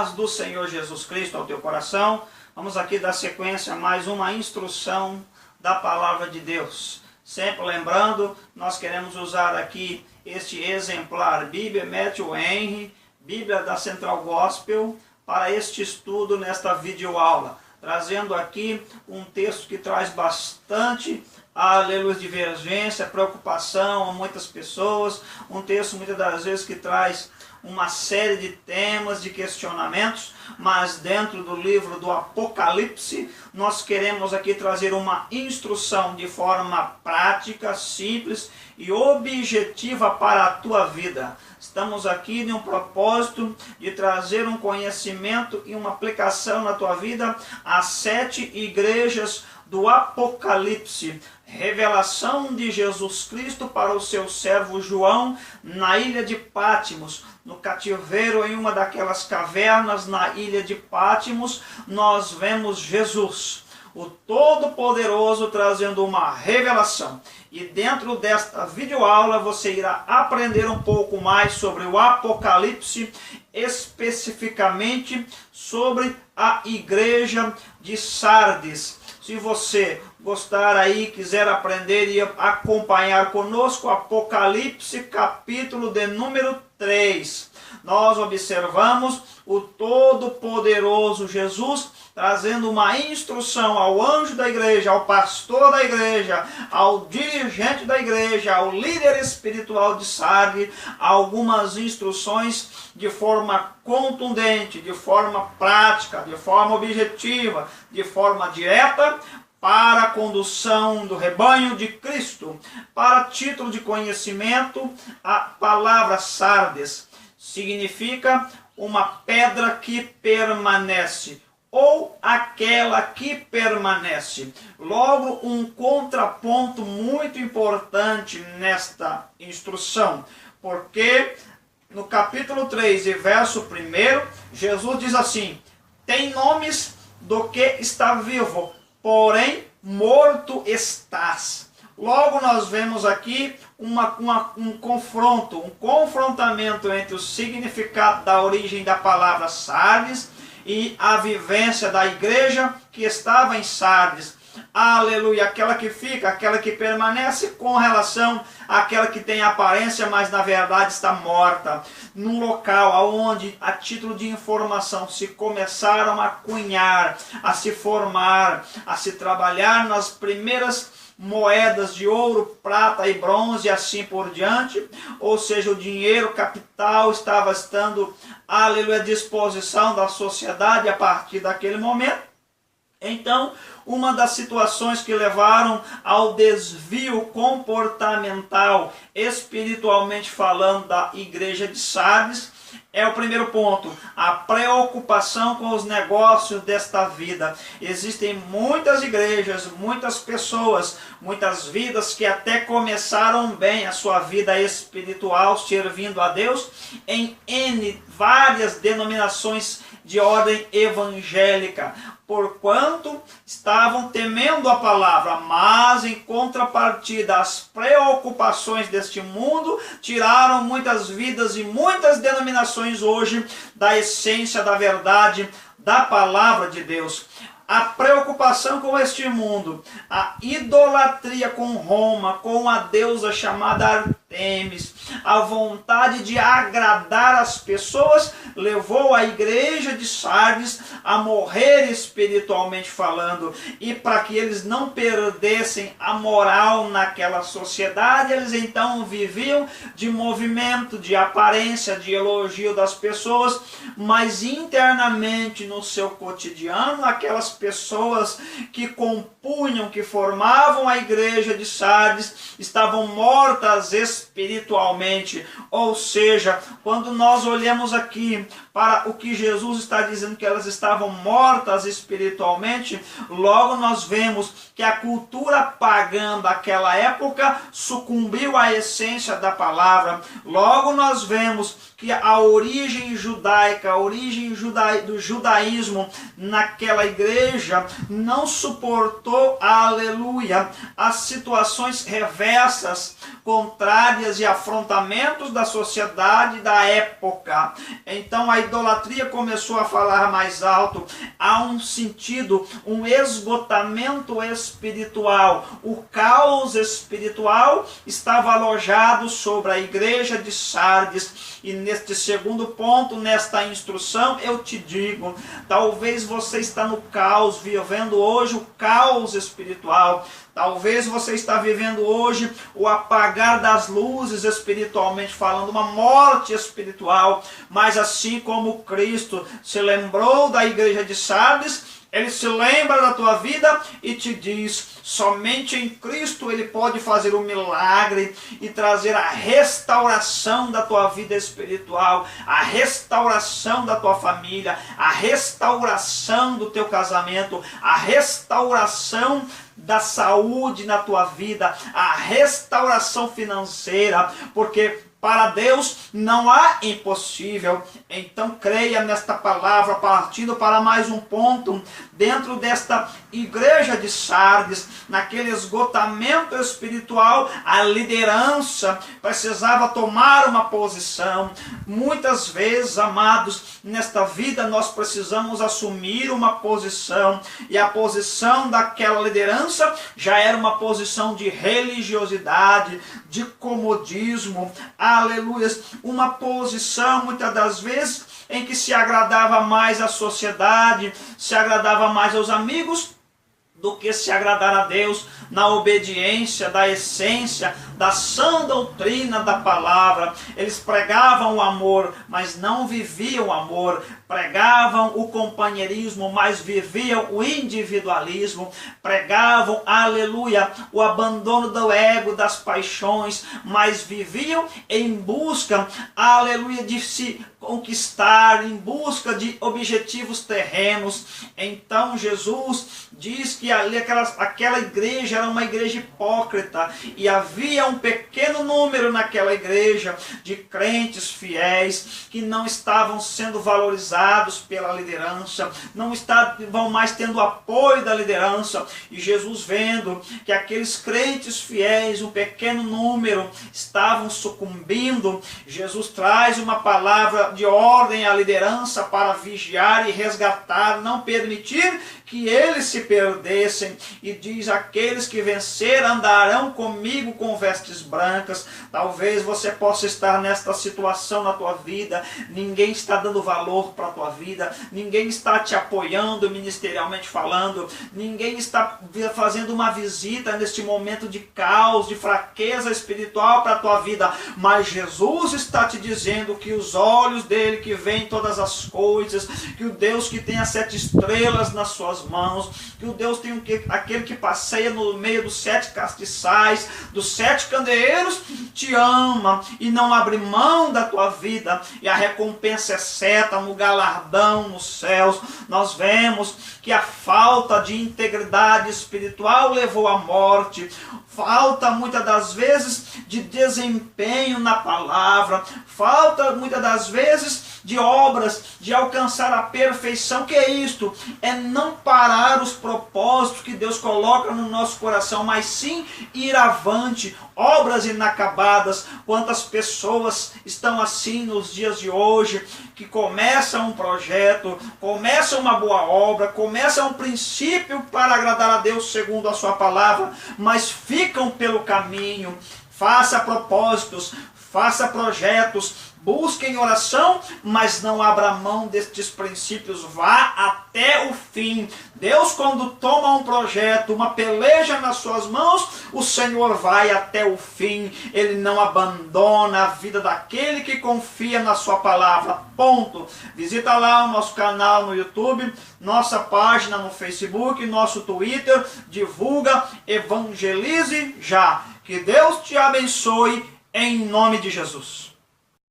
paz do Senhor Jesus Cristo ao teu coração. Vamos aqui dar sequência a mais uma instrução da palavra de Deus. Sempre lembrando, nós queremos usar aqui este exemplar Bíblia Matthew Henry, Bíblia da Central Gospel, para este estudo nesta videoaula, trazendo aqui um texto que traz bastante aleluia, divergência, preocupação a muitas pessoas, um texto muitas das vezes que traz uma série de temas, de questionamentos, mas dentro do livro do Apocalipse, nós queremos aqui trazer uma instrução de forma prática, simples e objetiva para a tua vida. Estamos aqui em um propósito de trazer um conhecimento e uma aplicação na tua vida às 7 igrejas do Apocalipse. Revelação de Jesus Cristo para o seu servo João na ilha de Pátimos, no cativeiro, em uma daquelas cavernas na ilha de Pátimos, nós vemos Jesus, o Todo-Poderoso, trazendo uma revelação. E dentro desta videoaula você irá aprender um pouco mais sobre o Apocalipse, especificamente sobre a igreja de Sardes. Se você gostar aí, quiser aprender e acompanhar conosco, Apocalipse capítulo de número 3. Nós observamos o Todo-Poderoso Jesus trazendo uma instrução ao anjo da igreja, ao pastor da igreja, ao dirigente da igreja, ao líder espiritual de Sardes, algumas instruções de forma contundente, de forma prática, de forma objetiva, de forma direta, para a condução do rebanho de Cristo. Para título de conhecimento, a palavra Sardes significa uma pedra que permanece, ou aquela que permanece. Logo, um contraponto muito importante nesta instrução, porque no capítulo 3 e verso 1, Jesus diz assim: tem nomes do que está vivo, porém morto estás. Logo nós vemos aqui um confronto, um confrontamento entre o significado da origem da palavra Sardes e a vivência da igreja que estava em Sardes. Aleluia, aquela que fica, aquela que permanece, com relação àquela que tem aparência, mas na verdade está morta. Num local onde, a título de informação, se começaram a cunhar, a se formar, a se trabalhar nas primeiras moedas de ouro, prata e bronze, e assim por diante, ou seja, o dinheiro, capital estava estando, aleluia, à disposição da sociedade a partir daquele momento. Então, uma das situações que levaram ao desvio comportamental, espiritualmente falando, da igreja de Sardes, é o primeiro ponto, a preocupação com os negócios desta vida. Existem muitas igrejas, muitas pessoas, muitas vidas que até começaram bem a sua vida espiritual, servindo a Deus, em várias denominações de ordem evangélica, porquanto estavam temendo a palavra, mas em contrapartida as preocupações deste mundo tiraram muitas vidas e muitas denominações hoje da essência da verdade da palavra de Deus. A preocupação com este mundo, a idolatria com Roma, com a deusa chamada Artemis, a vontade de agradar as pessoas, levou a igreja de Sardes a morrer espiritualmente falando. E para que eles não perdessem a moral naquela sociedade, eles então viviam de movimento, de aparência, de elogio das pessoas, mas internamente no seu cotidiano, aquelas pessoas que compunham, que formavam a igreja de Sardes, estavam mortas espiritualmente. Ou seja, quando nós olhamos aqui para o que Jesus está dizendo que elas estavam mortas espiritualmente, logo nós vemos que a cultura pagã daquela época sucumbiu à essência da palavra. Logo nós vemos que a origem judaica, a origem do judaísmo naquela igreja não suportou, aleluia, as situações reversas, contrárias áreas e afrontamentos da sociedade da época. Então a idolatria começou a falar mais alto. Há um sentido, um esgotamento espiritual. O caos espiritual estava alojado sobre a igreja de Sardes. E neste segundo ponto, nesta instrução, eu te digo, talvez você está no caos, vivendo hoje o caos espiritual. Talvez você está vivendo hoje o apagar das luzes espiritualmente falando, uma morte espiritual. Mas assim como Cristo se lembrou da igreja de Sardes, ele se lembra da tua vida e te diz, somente em Cristo ele pode fazer um milagre e trazer a restauração da tua vida espiritual, a restauração da tua família, a restauração do teu casamento, a restauração da saúde na tua vida, a restauração financeira, porque para Deus não há impossível. Então creia nesta palavra, partindo para mais um ponto, dentro desta igreja de Sardes, naquele esgotamento espiritual, a liderança precisava tomar uma posição. Muitas vezes, amados, nesta vida nós precisamos assumir uma posição, e a posição daquela liderança já era uma posição de religiosidade, de comodismo, aleluias, uma posição muitas das vezes em que se agradava mais à sociedade, se agradava mais aos amigos, do que se agradar a Deus na obediência da essência, da sã doutrina da palavra. Eles pregavam o amor, mas não viviam o amor. Pregavam o companheirismo, mas viviam o individualismo. Pregavam, aleluia, o abandono do ego, das paixões, mas viviam em busca, aleluia, de se conquistar, em busca de objetivos terrenos. Então Jesus diz que ali aquela igreja era uma igreja hipócrita, e havia um pequeno número naquela igreja de crentes fiéis que não estavam sendo valorizados pela liderança, não estavam mais tendo apoio da liderança. E Jesus, vendo que aqueles crentes fiéis, um pequeno número, estavam sucumbindo, Jesus traz uma palavra de ordem à liderança para vigiar e resgatar, não permitir que eles se perdessem. E diz, aqueles que venceram andarão comigo com vestes brancas. Talvez você possa estar nesta situação na tua vida, ninguém está dando valor para a tua vida, ninguém está te apoiando ministerialmente falando, ninguém está fazendo uma visita neste momento de caos, de fraqueza espiritual para a tua vida, mas Jesus está te dizendo que os olhos dele que veem todas as coisas, que o Deus que tem as 7 estrelas nas suas mãos, que o Deus tem aquele que passeia no meio dos 7 castiçais, dos 7 candeeiros, te ama e não abre mão da tua vida, e a recompensa é certa no galardão nos céus. Nós vemos que a falta de integridade espiritual levou à morte, falta muitas das vezes de desempenho na palavra, falta muitas das vezes de obras, de alcançar a perfeição. Que é isto? É não parar os propósitos que Deus coloca no nosso coração, mas sim ir avante, obras inacabadas. Quantas pessoas estão assim nos dias de hoje, que começam um projeto, começam uma boa obra, começam um princípio para agradar a Deus segundo a sua palavra, mas ficam pelo caminho. Faça propósitos, faça projetos, busque em oração, mas não abra mão destes princípios, vá até o fim. Deus, quando toma um projeto, uma peleja nas suas mãos, o Senhor vai até o fim. Ele não abandona a vida daquele que confia na sua palavra. Ponto. Visita lá o nosso canal no YouTube, nossa página no Facebook, nosso Twitter, divulga, evangelize já. Que Deus te abençoe em nome de Jesus.